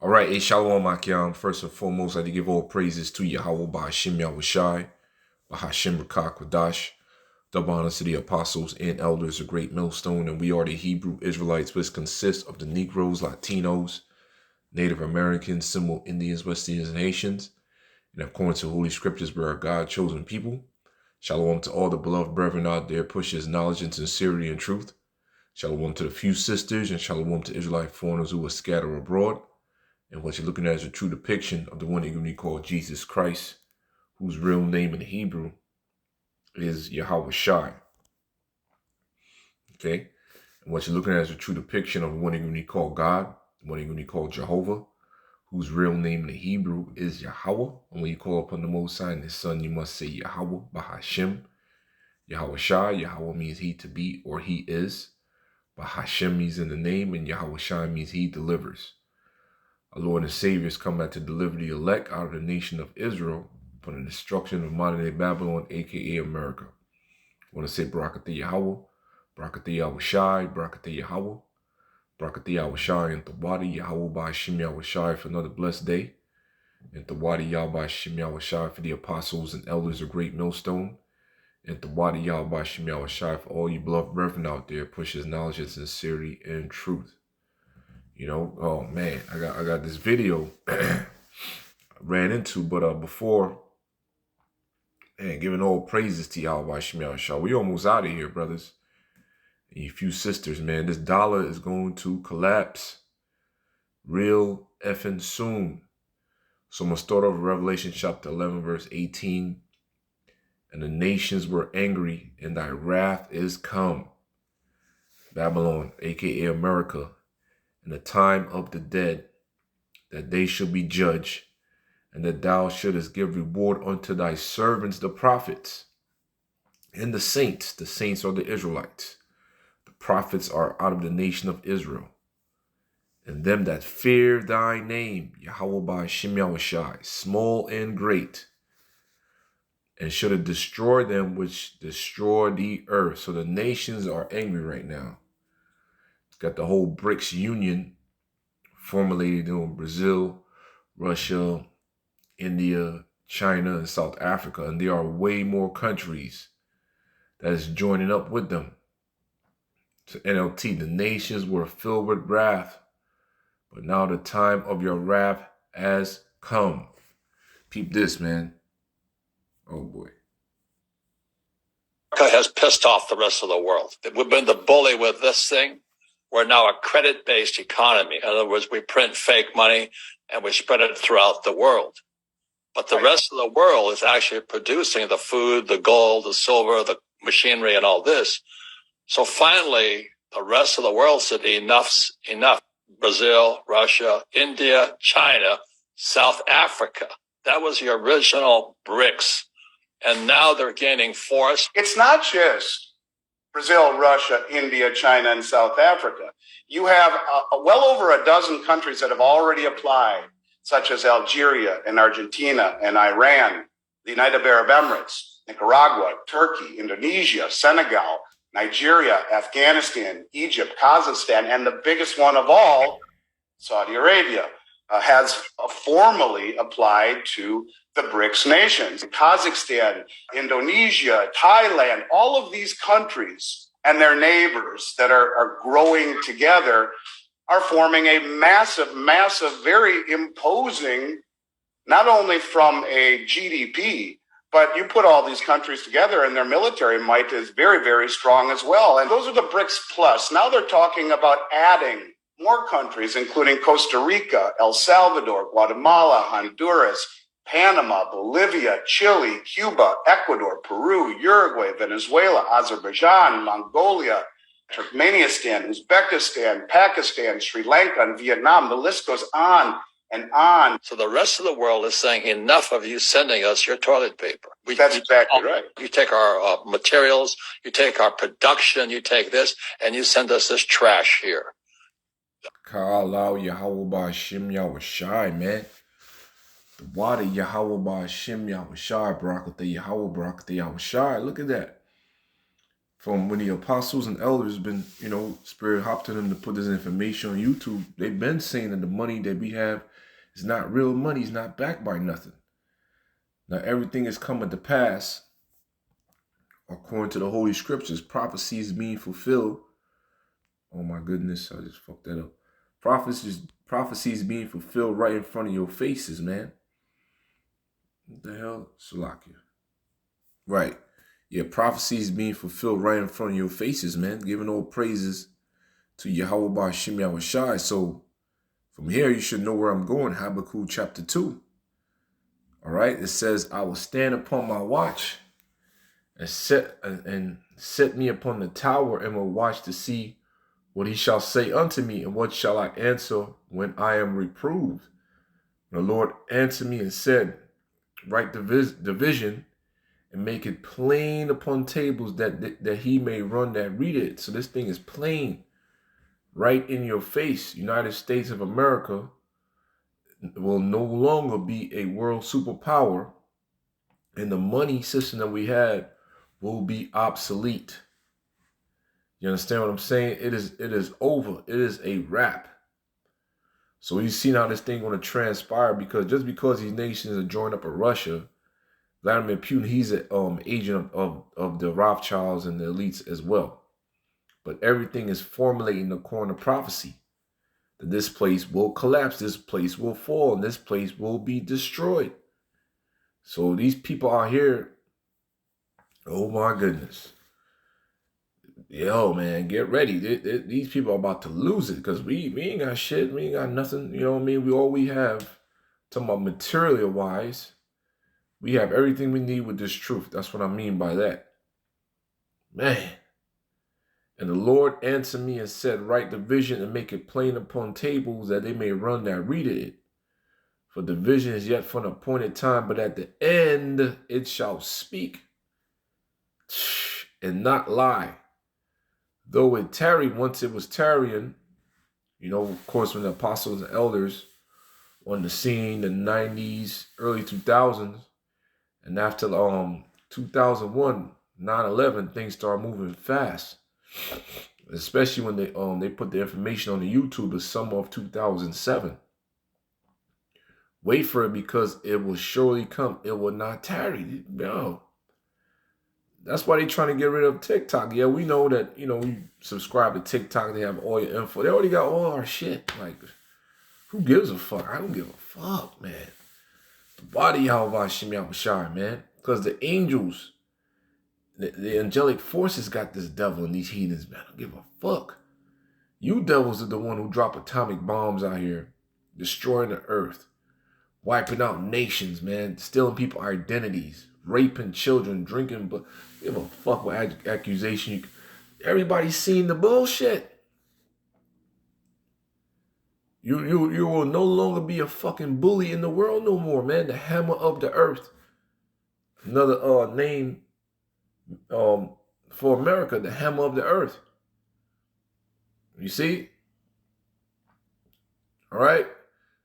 All right, Shalom Akyam. First and foremost, I'd like to give all praises to Yahweh Ba'Hashem Yahushai, Ba'Hashem Rakak Kodash. Double honors to the apostles and elders of Great Millstone, and we are the Hebrew Israelites, which consist of the Negroes, Latinos, Native Americans, Seminole Indians, West Indians, and Haitians. And according to Holy Scriptures, we are God's chosen people. Shalom to all the beloved brethren out there, push his knowledge and sincerity and truth. Shalom to the few sisters, and shalom to Israelite foreigners who are scattered abroad. And what you're looking at is a true depiction of the one that we call Jesus Christ, whose real name in Hebrew is Yahweh Shai. Okay? And what you're looking at is a true depiction of the one that we call God, the one that we call Jehovah, whose real name in Hebrew is Yahweh. And when you call upon the Most High and His Son, you must say Yahweh Ba'Hashem. Yahweh Shai, Yahweh means he to be or he is. Ba'Hashem means in the name, and Yahweh Shai means he delivers. Our Lord and Savior has come back to deliver the elect out of the nation of Israel from the destruction of modern-day Babylon, a.k.a. America. I want to say Barakatah Yahweh, Barakatah Yahweh Shai, Barakatah Yahweh, Barakatah Yahweh Shai, and Tawadi Yahweh Ba'Hashem Yahweh Shai for another blessed day, and Tawadi Yahweh Ba'Hashem Yahweh Shai for the apostles and elders of Great Millstone, and Tawadi Yahweh Ba'Hashem Yahweh Shai for all you beloved brethren out there, push his knowledge and sincerity and truth. You know, oh man, I got this video I ran into, but before, man, giving all praises to Yahweh Shemel Shah. We almost out of here, brothers. And you few sisters, man. This dollar is going to collapse real effing soon. So I'm going to start off with Revelation chapter 11, verse 18. And the nations were angry, and thy wrath is come. Babylon, a.k.a. America. In the time of the dead, that they should be judged, and that thou shouldest give reward unto thy servants the prophets, and the saints. The saints are the Israelites. The prophets are out of the nation of Israel. And them that fear thy name, Yahweh Ba'Hashem Yahushai, small and great, and shouldest destroy them which destroy the earth. So the nations are angry right now. It's got the whole BRICS Union formulated in Brazil, Russia, India, China, and South Africa. And there are way more countries that is joining up with them. So NLT, the nations were filled with wrath, but now the time of your wrath has come. Peep this, man. Oh boy. America has pissed off the rest of the world. We've been the bully with this thing. We're now a credit-based economy. In other words, we print fake money and we spread it throughout the world. But the rest of the world is actually producing the food, the gold, the silver, the machinery, and all this. So finally, the rest of the world said enough's enough. Brazil, Russia, India, China, South Africa. That was the original BRICS. And now they're gaining force. It's not just Brazil, Russia, India, China, and South Africa. You have well over a dozen countries that have already applied, such as Algeria and Argentina and Iran, the United Arab Emirates, Nicaragua, Turkey, Indonesia, Senegal, Nigeria, Afghanistan, Egypt, Kazakhstan, and the biggest one of all, Saudi Arabia, has formally applied to the BRICS nations. Kazakhstan, Indonesia, Thailand, all of these countries and their neighbors that are growing together are forming a massive, very imposing, not only from a GDP, but you put all these countries together and their military might is very, very strong as well. And those are the BRICS plus. Now they're talking about adding more countries, including Costa Rica, El Salvador, Guatemala, Honduras, Panama, Bolivia, Chile, Cuba, Ecuador, Peru, Uruguay, Venezuela, Azerbaijan, Mongolia, Turkmenistan, Uzbekistan, Pakistan, Sri Lanka, and Vietnam. The list goes on and on. So the rest of the world is saying enough of you sending us your toilet paper. That's exactly right. You take our materials, you take our production, you take this, and you send us this trash here. Ka'alau Yahweh Ba'Hashem Yahushai, man. The water Yahweh Ba'Hashem Yahushai, Barakatah Yahweh, Barakatah Yahushai. Look at that. from when the apostles and elders been, Spirit hopped to them to put this information on YouTube, they've been saying that the money that we have is not real money, it's not backed by nothing. Now everything is coming to pass according to the Holy Scriptures, prophecies being fulfilled. Oh my goodness, I just fucked that up. Prophecies being fulfilled right in front of your faces, man. What the hell? Salakia. Right. Yeah, prophecies being fulfilled right in front of your faces, man. Giving all praises to Yahweh Ba'Shem Yahushai. So from here, you should know where I'm going. Habakkuk chapter 2. All right. It says, I will stand upon my watch and set me upon the tower and will watch to see what he shall say unto me, and what shall I answer when I am reproved? The Lord answered me and said, write the vision and make it plain upon tables that he may run that read it. So this thing is plain, right in your face. United States of America will no longer be a world superpower, and the money system that we had will be obsolete. You understand what I'm saying? It is over. It is a wrap. So you see how this thing going to transpire, because just because these nations are joined up with Russia, Vladimir Putin, he's an agent of the Rothschilds and the elites as well. But everything is formulating the corner prophecy that this place will collapse, this place will fall, and this place will be destroyed. So these people out here, oh my goodness. Yo, man, get ready. These people are about to lose it, because we ain't got shit. We ain't got nothing. You know what I mean? All we have, talking about material wise, we have everything we need with this truth. That's what I mean by that. Man. And the Lord answered me and said, write the vision and make it plain upon tables that they may run that read it. For the vision is yet for an appointed time, but at the end it shall speak and not lie. Though it tarried, once it was tarrying, of course, when the apostles and elders on the scene, the 90s, early 2000s, and after 2001, 9/11, things started moving fast. Especially when they put the information on the YouTube the summer of 2007. Wait for it, because it will surely come. It will not tarry. No. That's why they're trying to get rid of TikTok. Yeah, we know that, you subscribe to TikTok, they have all your info. They already got all our shit. Like, who gives a fuck? I don't give a fuck, man. The body of Hashem Yahushai, man. Because the angels, the angelic forces got this devil and these heathens, man. I don't give a fuck. You devils are the one who drop atomic bombs out here, destroying the earth, wiping out nations, man, stealing people's identities, raping children, drinking, but give a fuck what accusation. Everybody's seen the bullshit. You will no longer be a fucking bully in the world no more, man. The hammer of the earth. Another name for America, the hammer of the earth. You see? All right?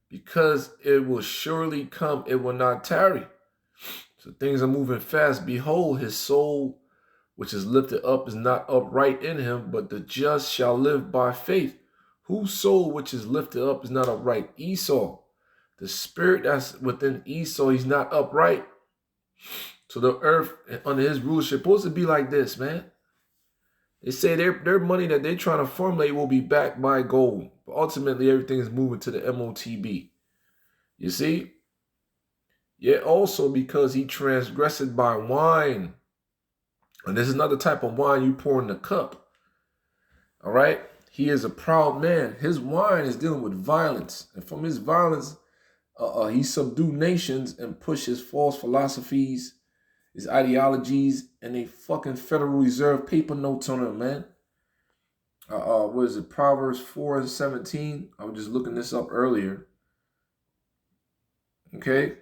Because it will surely come, it will not tarry. So things are moving fast. Behold, his soul, which is lifted up, is not upright in him, but the just shall live by faith. Whose soul which is lifted up is not upright? Esau. The spirit that's within Esau, he's not upright. So the earth under his rulership supposed to be like this, man. They say their money that they're trying to formulate will be backed by gold. But ultimately, everything is moving to the MOTB. You see? Yet also because he transgressed by wine. And this is another type of wine you pour in the cup. All right? He is a proud man. His wine is dealing with violence. And from his violence, he subdued nations and pushed his false philosophies, his ideologies, and a fucking Federal Reserve paper notes on him, man. What is it? Proverbs 4:17. I was just looking this up earlier. Okay.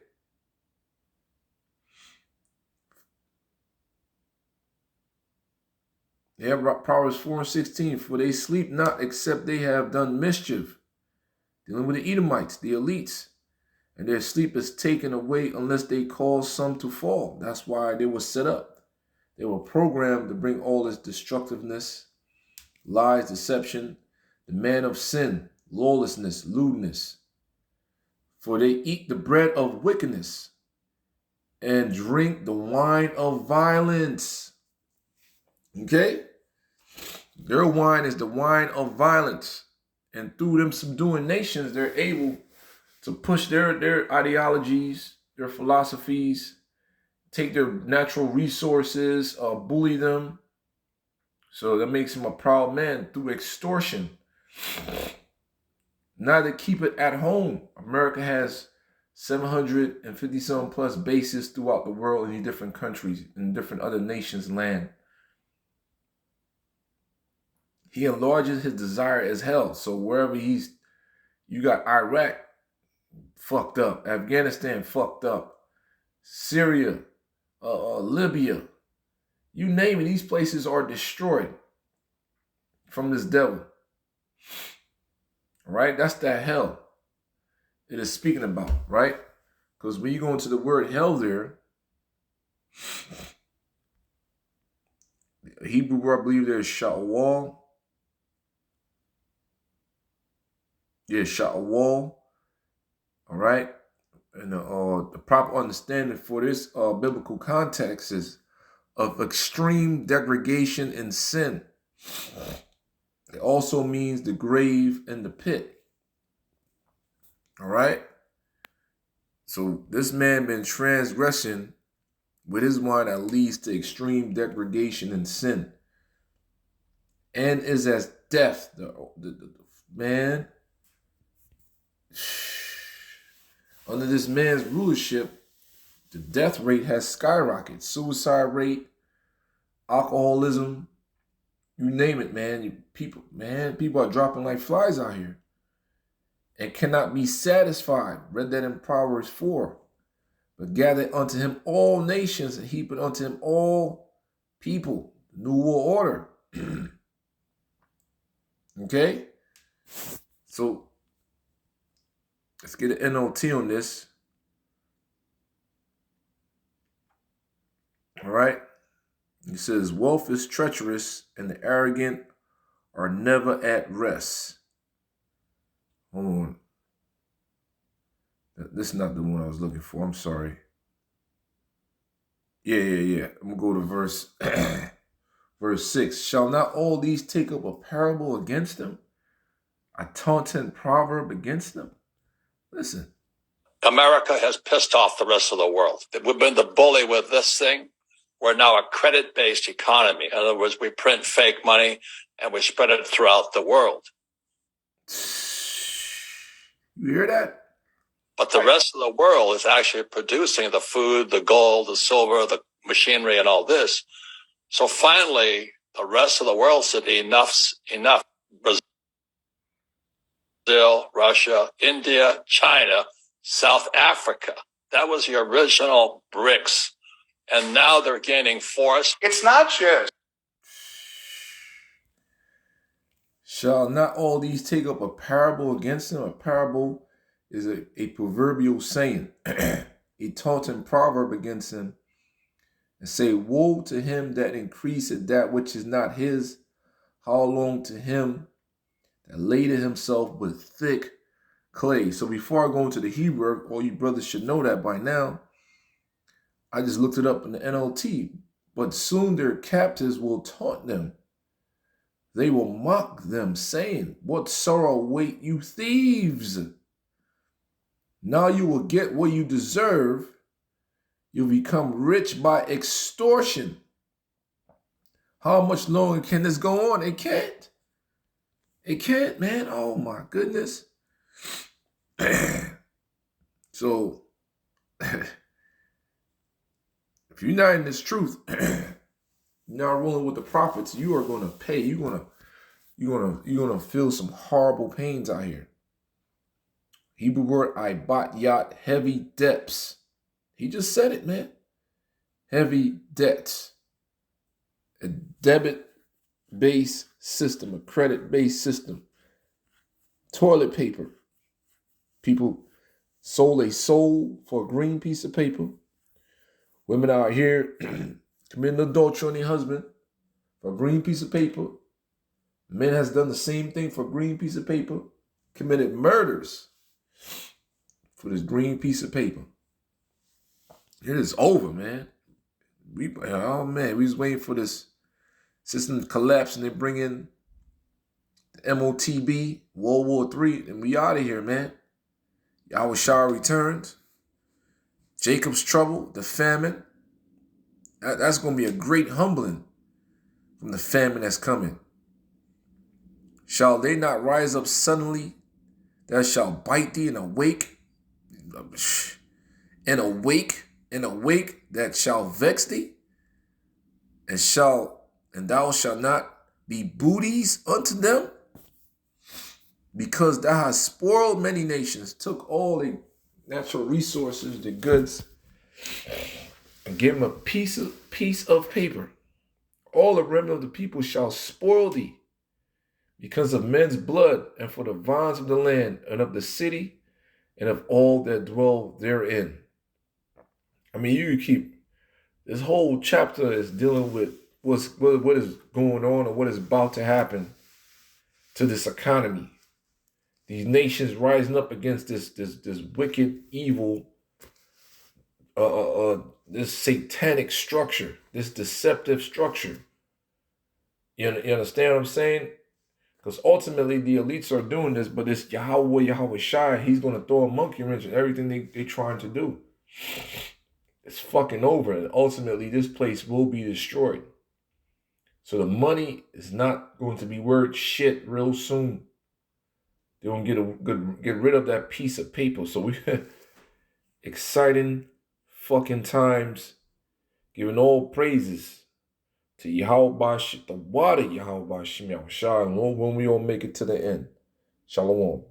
Yeah, Proverbs 4:16. For they sleep not except they have done mischief. Dealing with the Edomites, the elites. And their sleep is taken away unless they cause some to fall. That's why they were set up. They were programmed to bring all this destructiveness, lies, deception, the man of sin, lawlessness, lewdness. For they eat the bread of wickedness and drink the wine of violence. Okay? Their wine is the wine of violence. And through them subduing nations, they're able to push their ideologies, their philosophies, take their natural resources, bully them. So that makes him a proud man through extortion. Now to keep it at home. America has 750 some plus bases throughout the world in different countries, in different other nations' land. He enlarges his desire as hell. So wherever you got Iraq fucked up, Afghanistan fucked up, Syria, Libya, you name it, these places are destroyed from this devil. Right? That's that hell it is speaking about, right? Because when you go into the word hell there, Hebrew word, I believe there's Sha'wal. Yeah, Sha'wal. All right? And the proper understanding for this biblical context is of extreme degradation and sin. It also means the grave and the pit. All right? So this man been transgressing with his wine that leads to extreme degradation and sin. And is as death. The man, under this man's rulership, the death rate has skyrocketed. Suicide rate, alcoholism, you name it, man. People are dropping like flies out here and cannot be satisfied. Read that in Proverbs 4. But gather unto him all nations and heap it unto him all people. New world order. Okay? So let's get an NLT on this. All right? He says, wealth is treacherous and the arrogant are never at rest. Hold on. This is not the one I was looking for. I'm sorry. Yeah. I'm going to go to verse 6. Shall not all these take up a parable against them? A taunting proverb against them? Listen. America has pissed off the rest of the world. We've been the bully with this thing. We're now a credit-based economy. In other words, we print fake money and we spread it throughout the world. You hear that? But the rest of the world is actually producing the food, the gold, the silver, the machinery, and all this. So finally, the rest of the world said enough's enough. Brazil, Russia, India, China, South Africa. That was the original BRICS. And now they're gaining force. It's not just. Shall not all these take up a parable against them? A parable is a proverbial saying, a taunting proverb against him, and say, woe to him that increaseth that which is not his. How long to him that laded himself with thick clay? So before I go into the Hebrew, all you brothers should know that by now. I just looked it up in the NLT. But soon their captives will taunt them. They will mock them, saying, what sorrow await you thieves? Now you will get what you deserve. You'll become rich by extortion. How much longer can this go on? It can't. It can't, man. Oh, my goodness. So, if you're not in this truth, you're not rolling with the prophets, you are going to pay. You're gonna feel some horrible pains out here. Hebrew word ibat yat, heavy debts. He just said it, man. Heavy debts. A debit-based system, a credit-based system. Toilet paper. People sold a soul for a green piece of paper. Women out here committing adultery on their husband for a green piece of paper. Men has done the same thing for a green piece of paper, committed murders for this green piece of paper. It is over, man. We was waiting for this system to collapse and they bring in the MOTB, World War III, and we out of here, man. Yahweh Shah returns. Jacob's trouble, the famine. That's going to be a great humbling from the famine that's coming. Shall they not rise up suddenly that shall bite thee and awake that shall vex thee? And thou shalt not be booties unto them? Because thou hast spoiled many nations, took all the natural resources, the goods, and give them a piece of paper. All the remnant of the people shall spoil thee, because of men's blood, and for the vines of the land, and of the city, and of all that dwell therein. I mean, you keep, this whole chapter is dealing with what is going on or what is about to happen to this economy. These nations rising up against this wicked, evil, this satanic structure, this deceptive structure. You understand what I'm saying? Because ultimately the elites are doing this, but it's Yahweh Shai, he's going to throw a monkey wrench in everything they trying to do. It's fucking over. And ultimately this place will be destroyed. So the money is not going to be worth shit real soon. They're going to get rid of that piece of paper. So we exciting fucking times. Giving all praises to Yahweh, the water Yahweh Shem Yahushua, and Lord, when we all make it to the end. Shalom.